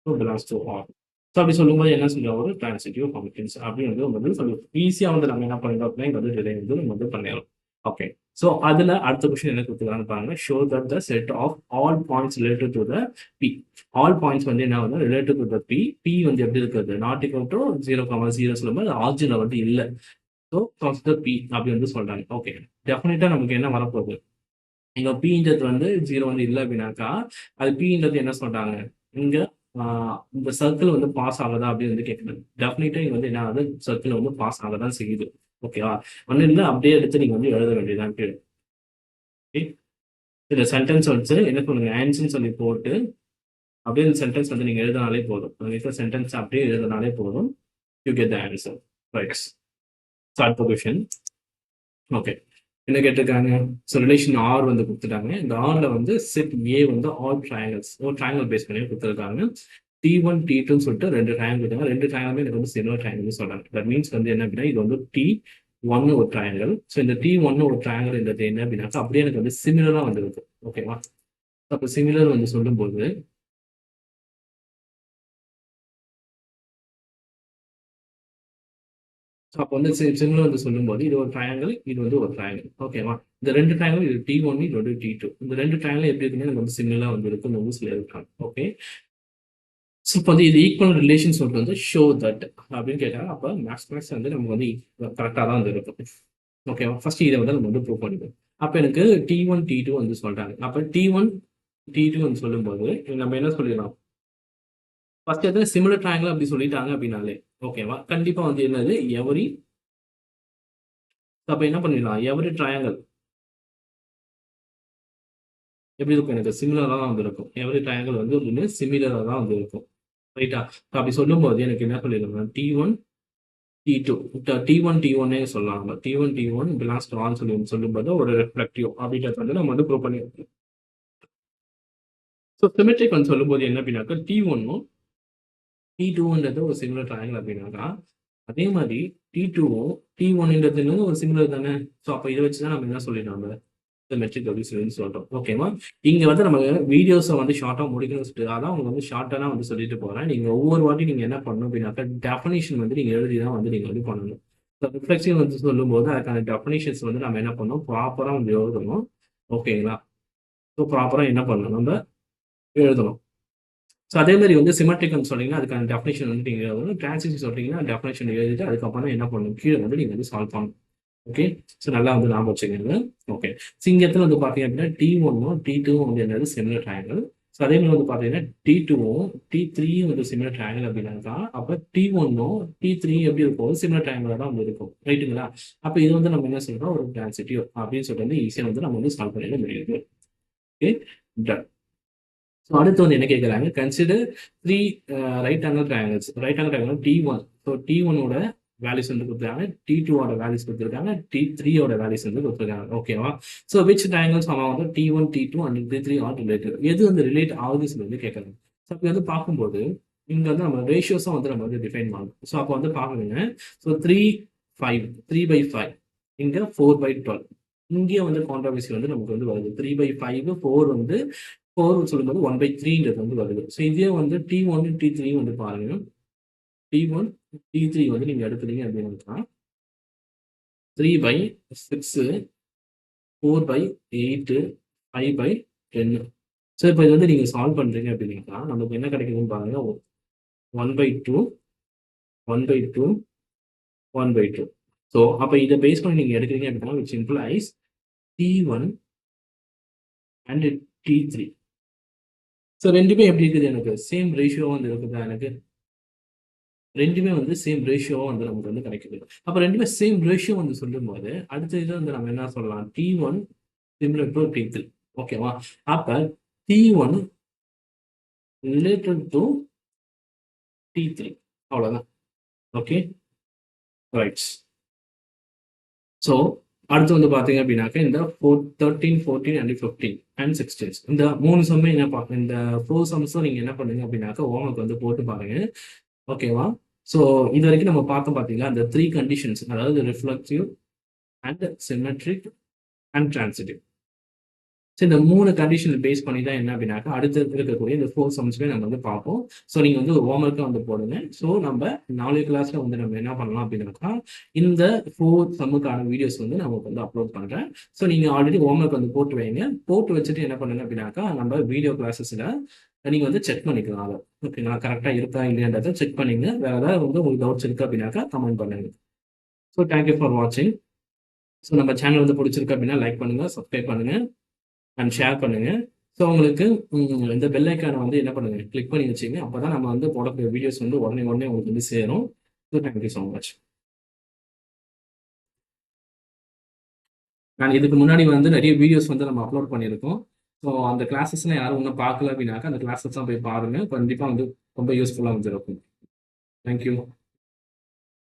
belongs to R. So அப்படி சொல்லும்போது என்ன சொல்லுவோம், ஒரு டிரான்சிட்டிவ் ஃபங்க்ஷன்ஸ் அப்படின்னு வந்து சொல்லுவோம். ஈஸியாக வந்து நம்ம என்ன பண்ணிட்டோம் அப்படின்னா இங்க வந்து டிரைவ் வந்து நம்ம வந்து பண்ணிடலாம். ஓகே. ஸோ அதுல அடுத்த கொஸ்டின் என்ன கொடுத்துருக்காங்க பாருங்க. Show that the set of all points related to the P. All points வந்து என்ன வந்து related to the P. P வந்து எப்படி இருக்கிறது, நாட் ஈக்குவல் டு 0,0 சொல்லும்போது ஆர்ஜின்ல வந்து இல்லை. ஸோ கன்சிடர் பி அப்படி வந்து சொல்றாங்க. ஓகே. டெஃபினட்டா நமக்கு என்ன வரப்போகுது, இங்க பின்றது வந்து 0 வந்து இல்லை அப்படின்னாக்கா, அது பின்றது என்ன சொல்றாங்க, இங்க இந்த சர்க்கிள் வந்து பாஸ் ஆகுதா அப்படின்னு வந்து கேட்குறது. டெஃபினட்டா இங்க வந்து என்ன ஆகுது, சர்க்கிள் வந்து பாஸ் ஆக தான் செய்யுது. ஓகேவா? ஒன்றும் இல்லை, அப்படியே எடுத்து நீங்க வந்து எழுத வேண்டியதான். இந்த சென்டென்ஸ் வச்சு என்ன பண்ணுங்க, ஆன்சர்னு சொல்லி போட்டு அப்படியே இந்த சென்டென்ஸ் வந்து நீங்க எழுதினாலே போதும். அந்த சென்டென்ஸ் அப்படியே எழுதினாலே போதும். You get the answer. Right. Start the question. Okay. என்ன கேட்டிருக்காங்க, ஸோ ரிலேஷன் ஆர் வந்து கொடுத்துட்டாங்க. இந்த ஆர்ல வந்து செட் ஏ வந்து ஆல் ட்ரையாங்கல்ஸ், ஒரு ட்ரையாங்கல் பேஸ் பண்ணி கொடுத்துருக்காங்க. T1 T2ன்னு சொல்லிட்டு ரெண்டு ட்ரையாங்கல் இருக்காங்க. ரெண்டு ட்ரையாங்கலுமே எனக்கு வந்து சிமிலர் ட்ரையாங்கல் சொல்றாங்க. தட் மீன்ஸ் வந்து என்ன அப்படின்னா, இது வந்து T1 ஒரு ட்ரையாங்கல். ஸோ இந்த T1 ஒரு ட்ரையாங்கல் இந்த என்ன அப்படின்னாக்கா அப்படியே எனக்கு வந்து சிமிலரா வந்து இருக்கு. ஓகேவா? அப்போ சிமிலர் வந்து சொல்லும்போது அப்போ வந்து சிமிலர் வந்து சொல்லும்போது இது ஒரு ட்ரையாங்கல், இது வந்து ஒரு ட்ரையாங்கல். ஓகேவா? இந்த ரெண்டு ட்ரையாங்கல், இது T1 இது வந்து T2. இந்த ரெண்டு ட்ரையாங்கல் எப்படி இருக்குன்னு எனக்கு வந்து சிமிலரா வந்து இருக்குன்னு வந்து சொல்லியிருக்காங்க. ஓகே. ஸோ இப்போ வந்து இது ஈக்குவல் ரிலேஷன் சொல்லிட்டு வந்து ஷோ தட் அப்படின்னு கேட்டாங்க. அப்போ மேக்ஸ் வந்து நமக்கு வந்து கரெக்டாக தான் வந்து இருக்கும். ஓகேவா? ஃபர்ஸ்ட் இதை வந்து நம்ம வந்து ப்ரூவ் பண்ணிப்போம். அப்போ எனக்கு T1 T2 வந்து சொல்றாங்க. அப்போ T1 T2 வந்து சொல்லும்போது நம்ம என்ன சொல்லிடலாம், ஃபர்ஸ்ட் எதாவது சிமிலர் ட்ரையாங்கல் அப்படி சொல்லிட்டாங்க அப்படின்னாலே ஓகேவா, கண்டிப்பா வந்து என்னது எவரி. அப்போ என்ன பண்ணிடலாம், எவரி ட்ரையாங்கல் எப்படி இருக்கும், எனக்கு சிமிலராக தான் வந்து இருக்கும். எவரி ட்ரையாங்கல் வந்து அப்படின்னு சிமிலராக தான் வந்து இருக்கும். ரைட்டா? அப்படி சொல்லும்போது எனக்கு என்ன சொல்லிடுங்க, T1 T2 T1 T1 சொல்லலாம். T1 T1 belongs to all சொல்லும்போது ஒரு ரெஃப்ளெக்டிவ் அப்படின்றது வந்து நம்ம வந்து ப்ரூவ் பண்ணிருக்கோம். ஸோ சிமெட்ரிக் வந்து சொல்லும்போது என்ன அப்படின்னாக்கா T1ம் T2ன்றது ஒரு சிமிலர் ட்ரையாங்கல் அப்படின்னாக்கா, அதே மாதிரி T2வும் T1ன்றது ஒரு சிமிலர் தானே. ஸோ அப்போ இதை வச்சு தான் நம்ம என்ன சொல்லிடலாம், மெட்ரிக் அப்படின்னு சொல்லி சொல்றோம். ஓகேவா? இங்க வந்து நம்ம வீடியோஸை வந்து ஷார்ட்டா முடிக்கணும்னு சொல்லிட்டு அதான் அவங்க வந்து ஷார்ட்டா தான் வந்து சொல்லிட்டு போறேன். நீங்க ஒவ்வொரு வாட்டி நீங்க என்ன பண்ணணும் அப்படின்னாக்கா, டெஃபனிஷன் வந்து நீங்க எழுதி தான் வந்து நீங்க வந்து பண்ணணும். ரிஃப்ளெக்ஷன் வந்து சொல்லும்போது அதுக்கான டெஃபனிஷன்ஸ் வந்து நம்ம என்ன பண்ணணும், ப்ராப்பரா வந்து எழுதணும். ஓகேங்களா? ஸோ ப்ராப்பரா என்ன பண்ணணும், நம்ம எழுதணும். ஸோ அதே மாதிரி வந்து சிமெட்ரிக்னு சொன்னீங்கன்னா அதுக்கான டெஃபனிஷன் வந்து நீங்க எழுதணும். டிரான்சிஷன் சொல்றீங்கன்னா டெஃபனிஷன் எழுதிட்டு அதுக்கப்புறம் தான் என்ன பண்ணணும், கீழே வந்து நீங்க வந்து சால்வ் பண்ணணும். ஓகே. ஸோ நல்லா வந்து ஞாபகம் வச்சுக்கோங்க. ஓகே. ஸோ இங்க இடத்துல வந்து பார்த்தீங்க அப்படின்னா T1ம் T2வும் வந்து என்னது சிமிலர் ட்ரையாங்கல். ஸோ அதே மாதிரி வந்து பார்த்தீங்கன்னா T2வும் T3யும் வந்து சிமிலர் ட்ரையாங்கல் அப்படின்னாக்கா, அப்போ T1ம் T3 எப்படி இருக்கும், சிமிலர் ட்ரையாங்கலாக தான் வந்து இருக்கும். ரைட்டுங்களா? அப்போ இது வந்து நம்ம என்ன சொல்றோம், ஒரு டிரான்சிட்டிவ் அப்படின்னு சொல்லிட்டு வந்து ஈஸியாக வந்து நம்ம வந்து சால்வ் பண்ணிட முடியுது. ஓகே. டன். ஸோ அடுத்து வந்து என்ன கேட்குறாங்க, consider three right angle triangles. Right angle triangle T1. So T1ஓட வேல்யூஸ் வந்து கொடுத்துருக்காங்க, T2ஓட வேல்யூஸ் கொடுத்துருக்காங்க, T3ஓட வேல்யூஸ் வந்து கொடுத்துருக்காங்க. ஓகேவா? ஸோ விச் ட்ரையாங்கிள்ஸ் வந்து T1 T2 and T3 R related, எது வந்து ரிலேட் ஆகுதுன்னு வந்து கேட்குறாங்க. ஸோ அப்படி வந்து பார்க்கும்போது இங்க வந்து நம்ம ரேஷியோஸும் வந்து நம்ம வந்து டிஃபைன் பண்ணணும். ஸோ அப்போ வந்து பார்க்கணுங்க. ஸோ 3/5 3/5 இங்க 4/12 இங்கேயே வந்து கான்ட்ரவர்சி வந்து நமக்கு வந்து வருது. 3/5 4 வந்து 4 சொல்லும்போது 1/3ன்றது வந்து வருது. ஸோ இதே வந்து T1 T3 வந்து பாருங்க. T1 T3 வந்து நீங்க எடுக்கிறீங்க அப்படின்னா 3/6 4/8 5/10. ஸோ இப்போ இது வந்து நீங்க சால்வ் பண்றீங்க அப்படின்னா நமக்கு என்ன கிடைக்குதுன்னு பாருங்க. 1/2 1/2 1/2. ஸோ அப்போ இதை பேஸ் பண்ணி நீங்கள் எடுக்கிறீங்க அப்படின்னா which implies T1 and T3. So ரெண்டுமே எப்படி இருக்குது, எனக்கு சேம் ரேஷியோவாக வந்து இருக்குதா, எனக்கு ரெண்டுமே வந்து சேம் ரேஷியோவாக வந்து நமக்கு வந்து கிடைக்குது. அப்போ ரெண்டுமே சேம் ரேஷியோ வந்து சொல்லும்போது அடுத்த இதை வந்து நம்ம என்ன சொல்லலாம், T1 சிமிலர் டு T3. ஓகேவா? அப்போ T1 ரிலேட்டட் டு T3, அவ்வளோதான். Okay, rights. ஸோ அடுத்து வந்து பார்த்தீங்க அப்படின்னாக்க இந்த 13, 14 அண்ட் 15 அண்ட் 16 இந்த 3 சம்மே என்ன பார்க்க, இந்த 4 சம்ஸும் நீங்கள் என்ன பண்ணுங்க அப்படின்னாக்க ஹோம்ஒர்க் வந்து போட்டு பாருங்க. ஓகேவா? ஸோ இது வரைக்கும் நம்ம பார்த்தோம் பார்த்தீங்களா, அந்த 3 கண்டிஷன்ஸ், அதாவது reflective and symmetric and transitive. So இந்த 3 கண்டிஷன் பேஸ் பண்ணி தான் என்ன அப்படின்னாக்கா அடுத்து இருக்கக்கூடிய இந்த 4 சம்ஸ்மே நம்ம வந்து பார்ப்போம். ஸோ நீங்கள் வந்து ஹோம்ஒர்க்காக வந்து போடுங்க. ஸோ நம்ம 4 கிளாஸில் வந்து நம்ம என்ன பண்ணலாம் அப்படின்னாக்கா இந்த 4 சம்முக்கான வீடியோஸ் வந்து நம்ம வந்து அப்லோட் பண்ணுறேன். ஸோ நீங்கள் ஆல்ரெடி ஹோம்ஒர்க் வந்து போட்டு வைங்க. போட்டு வச்சுட்டு என்ன பண்ணுங்க அப்படின்னாக்கா நம்ம வீடியோ கிளாஸஸில் நீங்கள் வந்து செக் பண்ணிக்கலாம். அதை ஓகேங்களா, கரெக்டாக இருக்கா இல்லையான்றதை செக் பண்ணிங்க. வேறு ஏதாவது வந்து உங்களுக்கு டவுட்ஸ் இருக்குது அப்படின்னாக்கா கமெண்ட் பண்ணுங்க. ஸோ தேங்க்யூ ஃபார் வாட்சிங். ஸோ நம்ம சேனல் வந்து பிடிச்சிருக்கு அப்படின்னா லைக் பண்ணுங்கள், சப்ஸ்கிரைப் பண்ணுங்கள் அண்ட் ஷேர் பண்ணுங்க. ஸோ உங்களுக்கு இந்த பெல் ஐக்கானை வந்து என்ன பண்ணுங்க, கிளிக் பண்ணி வச்சுங்க. அப்போ தான் நம்ம வந்து போடக்கூடிய வீடியோஸ் வந்து உடனே உங்களுக்கு வந்து சேரும். So thank you so much. நான் இதுக்கு முன்னாடி வந்து நிறைய வீடியோஸ் வந்து நம்ம அப்லோட் பண்ணியிருக்கோம். ஸோ அந்த கிளாஸஸ்லாம் யாரும் இன்னும் பார்க்கல அப்படின்னாக்கா அந்த கிளாஸஸ் தான் போய் பாருங்க. கண்டிப்பாக வந்து ரொம்ப யூஸ்ஃபுல்லாக வந்து இருக்கும். தேங்க்யூ.